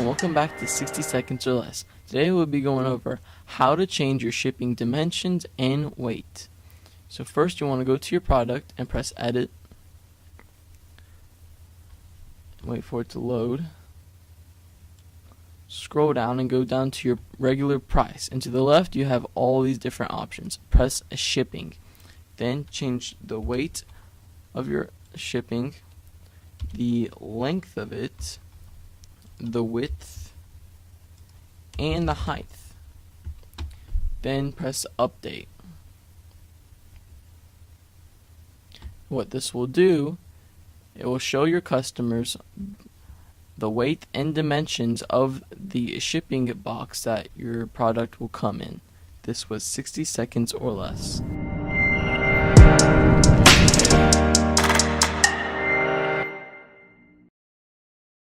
and welcome back to 60 Seconds or Less. Today we'll be going over how to change your shipping dimensions and weight. So first you want to go to your product and press edit. Wait for it to load. Scroll down and go down to your regular price, and to the left you have all these different options. Press shipping. Then change the weight of your shipping, the length of it, the width, and the height. Then press update. What this will do, it will show your customers the weight and dimensions of the shipping box that your product will come in. This was 60 seconds or less.